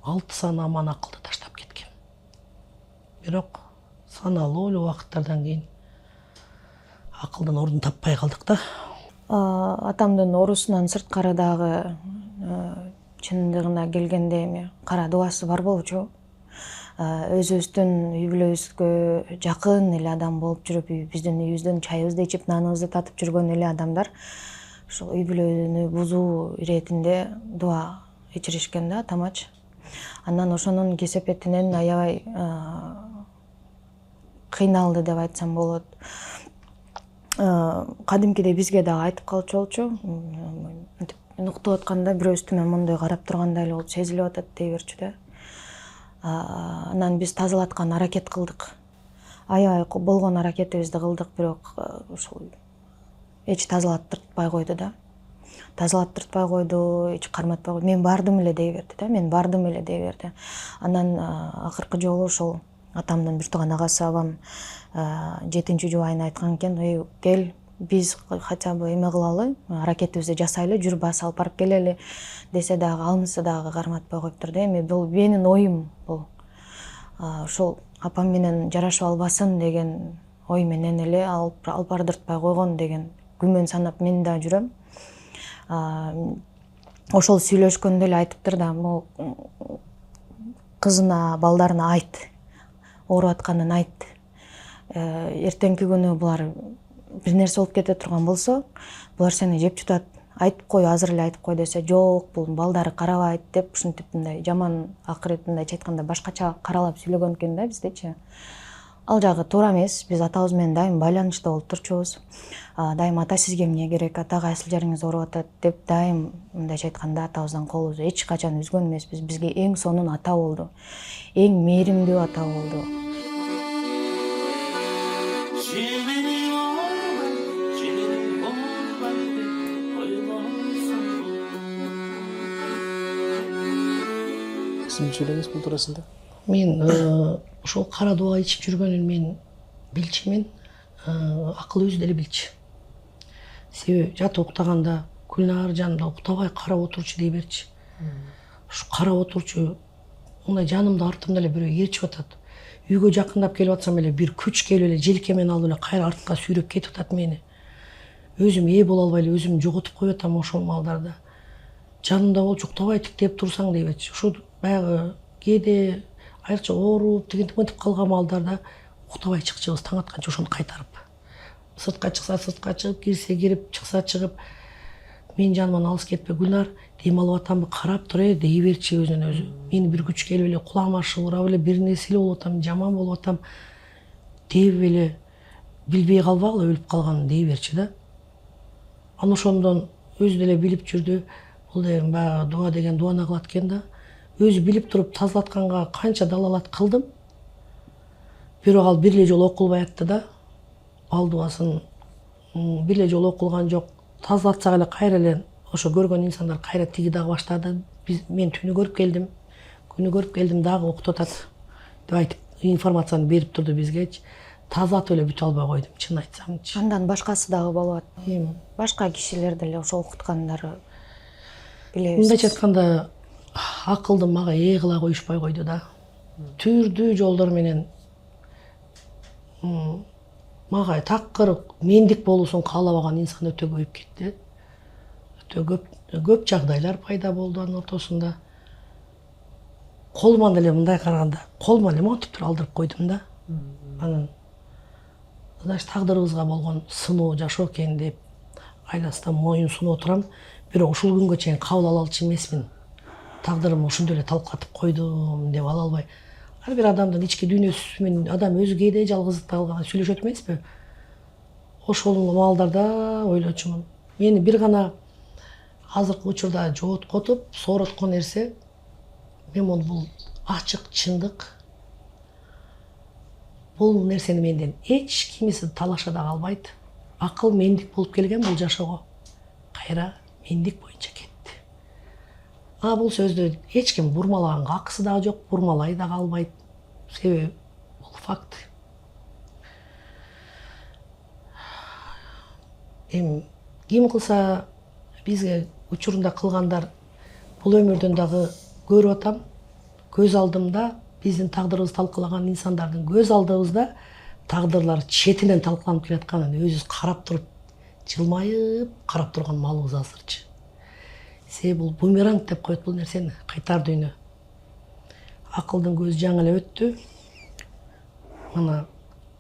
6 саны аман акылды таштап кеткем. Бирок саналуу эле убакыттардан кийин акылдын ордун таппай калдык да. Атамдын оорусунан сырткары дагы чындыгына келгенде эми кара дубасы бар болчу. Өзүбүздүн үй бүлөбүзгө жакын эле адам болуп жүрүп, биздин үйүбүздөн чайыбызды ичип, наныбызды татып жүргөн эле адамдар ушул үй бүлөнү бузуу иретинде дуа ичиришкен да, тамач. Андан ошонун кесепетинен аябай кыйналды деп айтсам болот. Кадимкидей бизге дагы айтып калчу болчу. Мен уктуп атканда бирөө үстүмө мондой карап тургандай эле болуп сезилип атат дей берчү да. Анан биз тазалаткан аракет кылдык. Аябай болгон аракетибизди кылдык, бирок ушул эч тазалаттыртпай койду да. Тазалаттыртпай койду, эч карматпай койду. Мен бардым эле дей берди да. Анан акыркы жолу ошол атамдын бир тууган агасы абам 7-жубайына айткан экен, кел, биз хотя бы эме кылалы, аракетибизди жасайлы, жүр бас алып барып келели десе дагы, алынса дагы карматпай коюптур да. Эми бул менин оюм, бул ошол апам менен жарашып албасын деген ой менен эле алып бардыртпай койгон деген күмөн санап мен да жүрөм. Ошол сүйлөшкөндө эле айтыптыр да, бул кызына, балдарына айт, ооруп атканын айт. Эртеңки күнү булар бир нерсе болуп кете турган болсо, булар сени жеп жутат, айтып кой, азыр эле айтып кой десе, жок, бул балдары карабайт деп ушинтип мындай жаман акырет мындайча айтканда башкача каралап сүйлөгөн экен да биздечи. Ал жагы туура эмес. Биз атабыз менен дайым байланышта болуп турчубуз. Дайым ата сизге эмне керек, ата кайсыл жериңиз ооруп атат деп дайым мындайча айтканда атабыздан колубузду эч качан үзгөн эмеспиз. Бизге эң сонун ата болду. Эң мээримдүү ата болду. Жемени сиз билчү бул туурасында? Мен ошол кара дуба ичип жүргөнүн мен билчүмүн. Акыл өзү деле билчү. Себеби жатып уктаганда Гүлнар жанымда уктабай карап отурчу дей берчи. Ушу карап отурчу, мындай жанымда артымда эле бирөө ээрчип атат. Үйгө жакындап келип атсам эле бир күч келип эле желкемен алып эле кайра артка сүйрөп кетип атат мени. Өзүм ээ боло албай эле өзүмдү жоготуп коюп атам ошол маалдарда. Жанымда болчу, уктабай тиктеп турсаң дей берчи. Ушу баягы кээде айрыкча ооруп, тигинтип мынтип калган маалдарда уктабай чыкчыбыз таң атканча ошону кайтарып. Сыртка чыкса сыртка чыгып, кирсе кирип, чыкса чыгып. Мен жаныман алыс кетпе Гүлнар, дем алып атамбы, карап тур дей берчи өзүнөн өзү. Мени бир күч келип эле кулагыма шыбырап эле бир нерсе болуп атам, жаман болуп атам деп эле билбей калбагыла өлүп калганын дей берчи да. Аны ошондон өзү деле билип жүрдү. Бул деген баягы дуба деген дубана кылат экен да. Өзү билип туруп тазалатканга канча далалат кылдым. Бирок ал бир эле жолу окулбай атты да. Ал дубасын бир эле жолу окулган жок. Тазалатсак эле кайра эле ошо көргөн инсандар кайра тиги дагы баштады. Мен түнү көрүп келдим. Күнү көрүп келдим дагы окутуп атат деп айтып информацияны берип турду бизгечи. Тазалатып эле бүтүп албай койдум, чын айтсамчы. Андан башкасы дагы болот. Башка кишилер деле ошо окуткандары билебиз. Мындайча айтканда акылды мага ээ кыла коюшпай койду да. Түрдүү жолдор менен мага такыр мендик болуусун каалабаган инсан өтө көбөйүп кетти. Өтө көп жагдайлар пайда болду анын ортосунда. Колуман эле мындай караганда, колуман эле монтип туруп алдырып койдум да. Анан значит тагдырыбызга болгон сыноо жашоо экен деп айласынан моюн сунуп отурам. Бирок ушул күнгө чейин кабыл ала алчу эмесмин. Тагдырымды ошондой эле талкатып койдум деп ала албай. Ар бир адамдын ички дүйнөсү менен адам өзү кээде жалгыздыкта калганда сүйлөшөт эмеспи? Ошол маалдарда ойлочумун. Мени бир гана азыркы учурда жооткотуп, соороткон нерсе мен бул ачык чындык. Бул нерсени менден эч кимиси талаша да калбайт. Акыл мендик болуп келген бул жашоого. Кайра мендик боюнча кетти. Бул сөздү эч ким бурмалаганга акысы дагы жок, бурмалай да калбайт. Себеби бул факт. Ким кылса бизге учурунда кылгандар бул өмүрдөн дагы көрүп атам. Көз алдымда биздин тагдырыбызды талкалаган инсандардын көз алдыбызда тагдырлар четинен талкаланып келатканын өзүбүз карап туруп, жылмайып карап турган малыбыз азырчы. Себеби бул бумеранг деп коет бул нерсени, кайтар дүйнө. Акылдын көзү жаңы эле өттү. Мына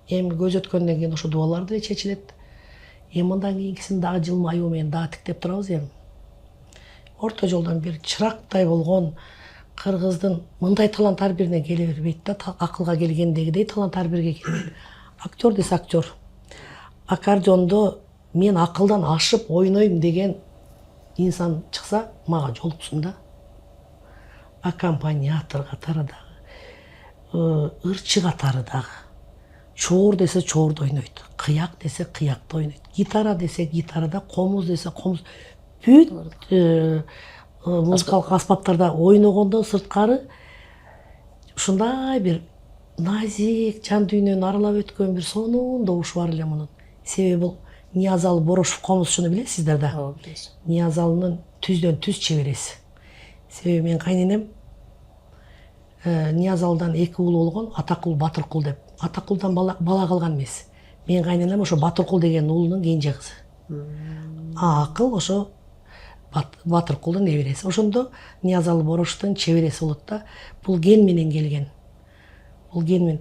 эми көз өткөндөн кийин ошо дубалар деле чечилет. Мындан кийинкисин дагы жылмаюу менен дагы тиктеп турабыз эми. Орто жолдон бир чырактай болгон кыргыздын мындай талант ар бирине келе бербейт да, акылга келгендегидей талант ар бирге келбейт. Актер десе актер. Аккордеондо мен акылдан ашып ойнойм деген инсан чыкса мага жолуксун да. Аккомпаниатор катары дагы, ырчы катары дагы. Чоор десе чоорду ойнойт, кыяк десе кыякты ойнойт, гитара десе гитарада, комуз десе комуз. Бүт музыкалык аспаптарда ойногондон сырткары ушундай бир назик жан дүйнөнү аралап өткөн бир сонун добушу бар эле мунун. Себеби бул Ниязалы Борошов комузчуну билесиздер да? Ооба, билебиз. Ниязалынын түздөн түз чебереси. Себеби менин кайненем Ниязалыдан 2 уул болгон, Атакул, Батыркул деп. Атакулдан бала калган эмес. Менин кайненем ошо Батыркул деген уулунун кенже кызы. Акыл ошо Батыркулдун небереси. Ошондо Ниязалы Борошовдун чебереси болот да. Бул ген менен келген. Бул ген менен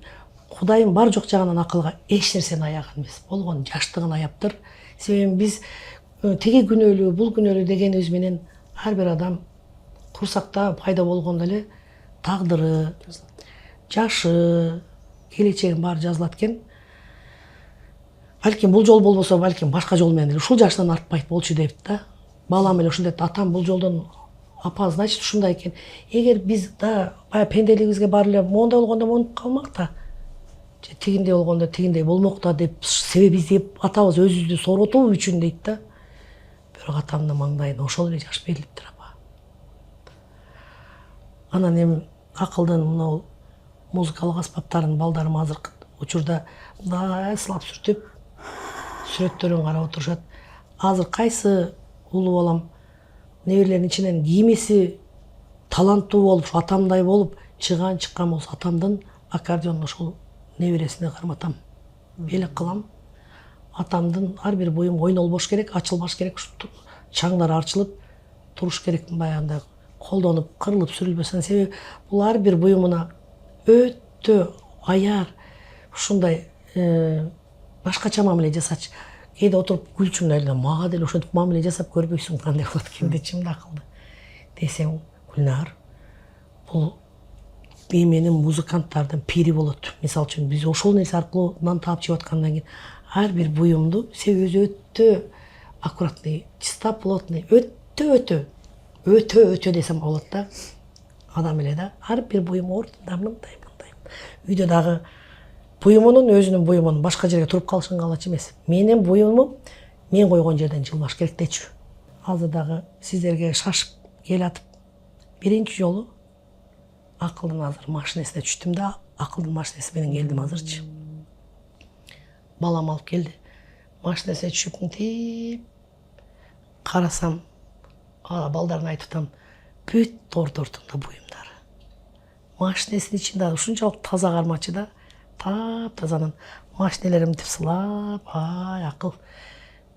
Кудайым бар жок жагынан акылга эч нерсени аяган эмес. Болгон жаштыгын аяптыр. Себеби биз тиги күнөөлүү, бул күнөөлүү дегенибиз менен ар бир адам курсакта пайда болгондо эле тагдыры, жашы, келечегин баары жазылат экен. Балким бул жол болбосо, балким башка жол менен ушул жаштан артпайт болчу деп да. Балам эле ушундай атам бул жолдон апа, значит ушундай экен. Эгер биз да бая пенделигибизге баары эле мондай болгондо монуп калмак да. Тигиндей болгондо тигиндей болмок да деп себеби издеп атабыз өзүбүздү сооротуу үчүн дейт да. Бирок атамдын маңдайына ошол эле жаш берилиптир апа. Анан эми акылдын мынау музыкалык аспаптарын балдарым азыркы учурда мындай сылап сүртүп сүрөттөрүн карап отурушат. Азыр кайсы улуу балам неберелердин ичинен кимиси таланттуу болуп, атамдай болуп чыккан болсо, атамдын аккордеон ошол небересине карматам. Белек кылам. Атамдын ар бир буюм ойнолбош керек, ачылбаш керек, чаңдар ачылып туруш керек, баягындай колдонуп, кырылып сүрүлбөсүн. Себеби бул ар бир буюмуна өтө аяр, ушундай башкача мамиле жасачы. Кээде отуруп күлчүмүн эле, мага деле ошентип мамиле жасап көрбөйсүң кандай болот, кимде чымда акылды десең, Гүлнар, бул менин музыканттардын пири болот. Мисалы үчүн биз ошол нерсе аркылуу нан таап жеп аткандан кийин ар бир буюмду себеби өзү өтө аккуратный, чистоплотный, өтө десем болот да. Адам эле да, ар бир буюм ордунда мындай. Үйдө дагы буюмунун өзүнүн буюмун башка жерге туруп калышын каалачу эмес. Менин буюмум мен койгон жерден жылмаш керек дечү. Азыр дагы сиздерге шашып келатып биринчи жолу акылдын азыр машинесине түштүм да, акылдын машинеси менен келдим азырчы. Балам алып келди. Машинесине түшүп мынтип карасам, балдарына айтып атам, бүт тордордунда буюмдар. Машинесинин ичинде ушунчалык таза кармачы да, таап-тазанын машинелерим деп сылап, акыл.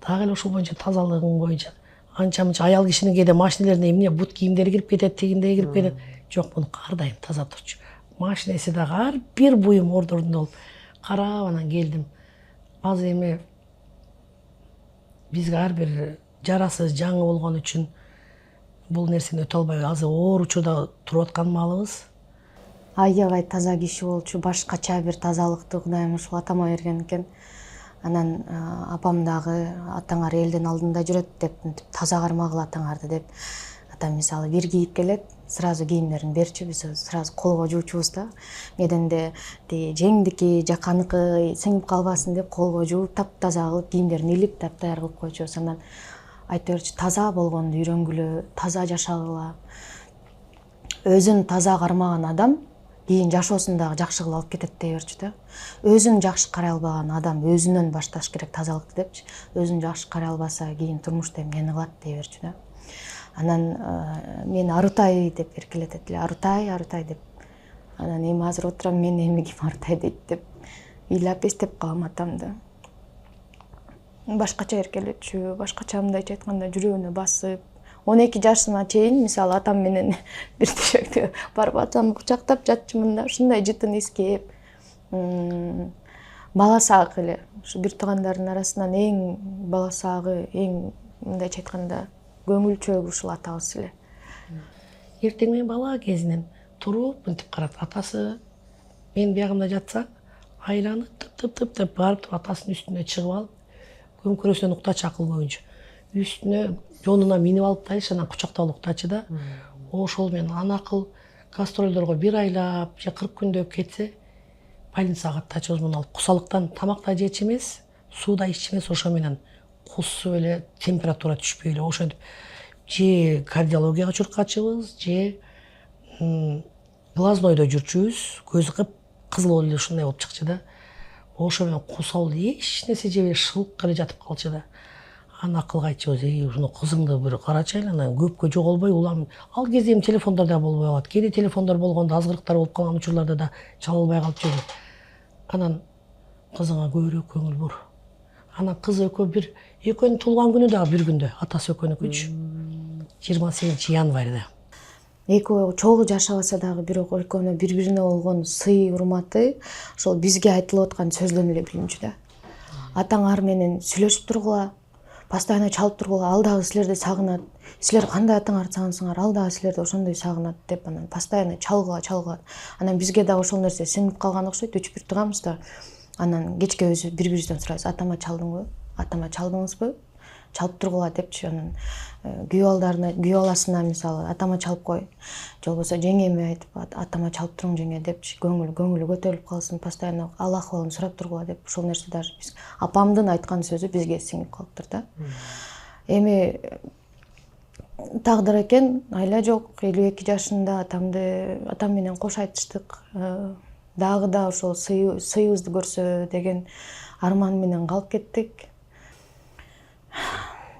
Дагы эле ушул боюнча тазалыгың боюнча анча-мынча аял кишинин кээде машинелерине эмне бут кийимдери кирип кетет, тигиндей кирип кетет. Жок, муну ар дайым таза турчу. Машинеси дагы ар бир буюм ордорунда болуп, карап анан келдим. Азыр эми бизге ар бир жарасы жаңы болгон үчүн бул нерсени өтө албай азыр оор учурда туруп аткан маалыбыз. Аябай таза киши болчу, башкача бир тазалыкты Кудайым ушул атама берген экен. Анан апам дагы атаңар элдин алдында жүрөт деп, таза кармагыла атаңарды деп. Атам мисалы бир кийип келет, сразу кийимдерин берчү, биз сразу колго жуучубуз да. Меденде жеңдики, жаканыкы сиңип калбасын деп колго жууп, таптаза кылып, кийимдерин илип, таптаяр кылып койчубуз. Анан айта берчү, таза болгонду үйрөнгүлө, таза жашагыла. Өзүн таза кармаган адам кийин жашоосун дагы жакшы кылып алып кетет дей берчү да. Өзүн жакшы карай албаган адам өзүнөн башташ керек тазалыкты депчи. Өзүн жакшы карай албаса кийин турмушта эмнени кылат дей берчү да. Анан мени Арутай деп эркелетет эле. Арутай деп. Анан эми азыр отурам, мен эми ким Арутай дейт деп ыйлап эстеп калам атамды. Башкача эркелетчү, башкача мындайча айтканда жүрөгүнө басып. 12 жашына чейин мисалы атам менен бир төшөктө барып атамды кучактап жатчумун да, ушундай жытын искеп. Баласаак эле. Ушу бир туугандардын арасынан эң баласаагы, эң мындайча айтканда көңүлчөөгү ушул атабыз эле. Эртең менен бала кезинен туруп мынтип карат. Атасы мен биягымда жатса, айланып тып деп барып атасынын үстүнө чыгып алып, көмкөрөсүнөн уктачы акыл боюнча. Үстүнө жонуна минип алып да, анан кучактап алып уктачы да. Ошол менен анакыл гастролдорго бир айлап же 40 күндөп кетсе, больницага каттачыбыз муну алып. Кусалыктан тамак да жечү эмес, суу да иччү эмес, ошо менен кусуп эле температура түшпөй эле ошентип же кардиологияга чуркачыбыз, же глазнойдо жүрчүбүз, көзү кып-кызыл болуп эле ушундай болуп чыкчы да. Ошо менен кусап эч нерсе жебей шылк эле жатып калчу да. Аны акылга айтчыбыз, ушуну кызыңды бир карачы айланан көпкө жоголбой улам. Ал кезде эми телефондор да болбой калат. Кээде телефондор болгондо азгырыктар болуп калган учурларда да чалынбай калып жүрдү. Анан кызыңа көбүрөөк көңүл бур. Анан кыз экөөнүн туулган күнү дагы бир күндө, атасы экөөнүкүчү. 28 январда. Экөө чогуу жашабаса дагы бирок экөөнө бири-бирине болгон сый, урматы ошол бизге айтылып аткан сөздөн эле билинчү да. Атаңар менен сүйлөшүп тургула, постоянно чалып тургула, ал дагы силерди сагынат. Силер кандай атаңарды сагынсаңар, ал дагы силерди ошондой сагынат деп анан постоянно чалгыла. Анан бизге дагы ошол нерсе сиңип калган окшойт, өчүп турганбыз да. Анан кечке өзү бири-бирибизден сурайбыз, атама чалдыңбы? Атама чалдыңызбы? Чалып тургула депчи. Анан күйөө баласына мисалы атама чалып кой, же болбосо жеңеме айтып атама чалып туруң жеңе депчи. Көңүлү көтөрүлүп калсын, постоянно ал акыбалын сурап тургула деп. Ошол нерсе даже биз апамдын айткан сөзү бизге сиңип калыптыр да. Эми тагдыр экен, айла жок. 52 жашында атам менен кош айтыштык. Дагы да ошол сыйыбызды көрсө деген арман менен калып кеттик.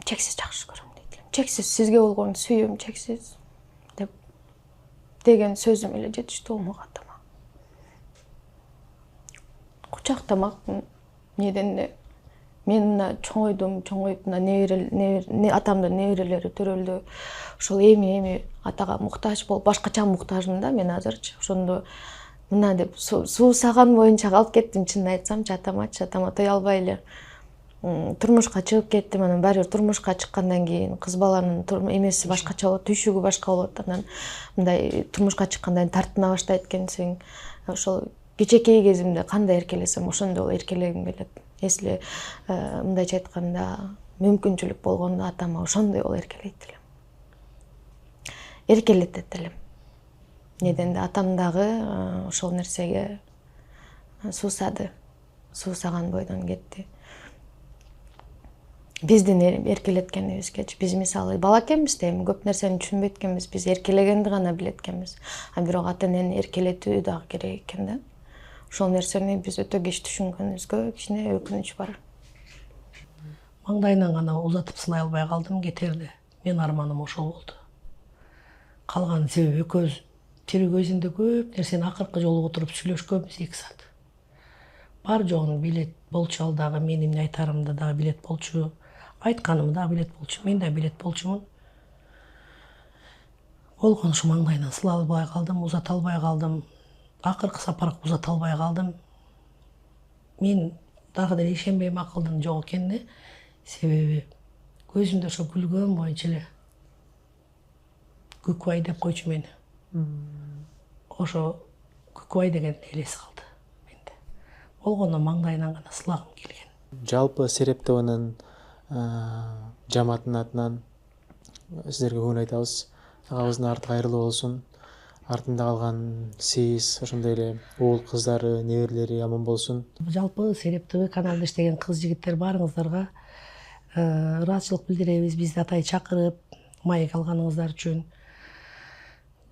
Чексиз жакшы көрөм дейт элем. Чексиз сизге болгон сүйүүм чексиз деген сөзүм эле жетиштүү болмок атама. Кучактамакмын. Неден эле мен мына чоңойуп мына атамдын неберелери төрөлдү. Ошол эми атага муктаж болуп, башкача муктажмын да мен азырчы. Ошондо мына деп суусаган боюнча калып кеттим, чынын айтсамчы, атама той албай эле. Турмушка чыгып кеттим, анан баары бир турмушка чыккандан кийин кыз баланын эмеси башкача болот, түйшүгү башка болот. Анан мындай турмушка чыккандан кийин тартына баштайт экенсиң. Ошол кичинекей кезимде кандай эркелесем, ошондой эле эркелегим келет. Если мындайча айтканда мүмкүнчүлүк болгондо атама ошондой болуп эркелетет элем. Неден да атам дагы ошол нерсеге суусады. Суусаган бойдон кетти. Биздин эркелеткенибизгечи биз мисалы бала экенбиз да, эми көп нерсени түшүнбөйт экенбиз, биз эркелегенди гана билет экенбиз. Бирок ата энени эркелетүү дагы керек экен да. Ошол нерсени биз өтө кеч түшүнгөнүбүзгө кичине өкүнүч бар. Маңдайынан гана узатып сылай албай калдым кетерде. Мен арманым ошол болду. Калган себеби экөөбүз тирүү көзүндө көп нерсени акыркы жолу отуруп сүйлөшкөнбүз 2 саат. Бар жогун билет болчу, ал дагы менин эмне айтарымды дагы билет болчу, айтканымды дагы билет болчу, мен да билет болчумун. Болгон ушу маңдайынан сылай албай калдым, узата албай калдым. Акыркы сапарга узата албай калдым. Мен дагы деле ишенбейм акылдын жок экенине, себеби көзүмдө ошо күлгөн боюнча эле Күкбай деп койчу мени. Ошо Күкбай деген элеси калды менде. Болгондо маңдайынан гана сылагым келген. Жалпы Сереп тобунун жамааттын атынан сиздерге көңүл айтабыз. Агабыздын арты кайырлуу болсун. Артында калган сиз, ошондой эле уул кыздары, неберелери аман болсун. Жалпы Сереп ТВ каналында иштеген кыз жигиттер баарыңыздарга ыраазычылык билдиребиз. Бизди атай чакырып, маек алганыңыздар үчүн,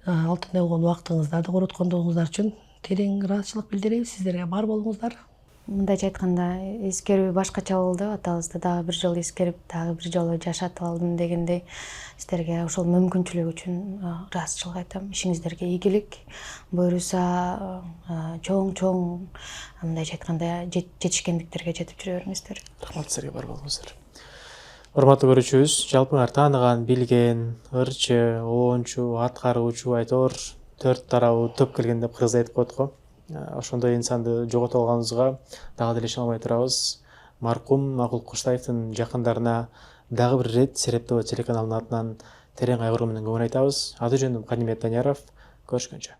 алтындай болгон убактыңыздарды короткондугуңуздар үчүн терең ыраазычылык билдиребиз. Сиздерге бар болуңуздар. Мындайча айтканда эскерүү башкача болду. Атабызды дагы бир жолу эскерип, дагы бир жолу жашатып алдым дегендей, сиздерге ошол мүмкүнчүлүк үчүн ыраазычылык айтам. Ишиңиздерге ийгилик, буюрса чоң мындайча айтканда жетишкендиктерге жетип жүрө бериңиздер. Рахмат сиздерге, бар болуңуздар. Урматтуу көрүүчүбүз, жалпыңар тааныган, билген, ырчы, оончу, аткаруучу, айтор 4 тарабы топ келген деп кыргызда айтып коет го. Ошондой инсанды жогото алганыбызга дагы деле ишене албай турабыз. Маркум Макулов Куштаевдин жакындарына дагы бир ирет Сереп ТВ телеканалынын атынан терең кайгыруу менен көңүл айтабыз. Аты жөнүм Канимет Данияров. Көрүшкөнчө.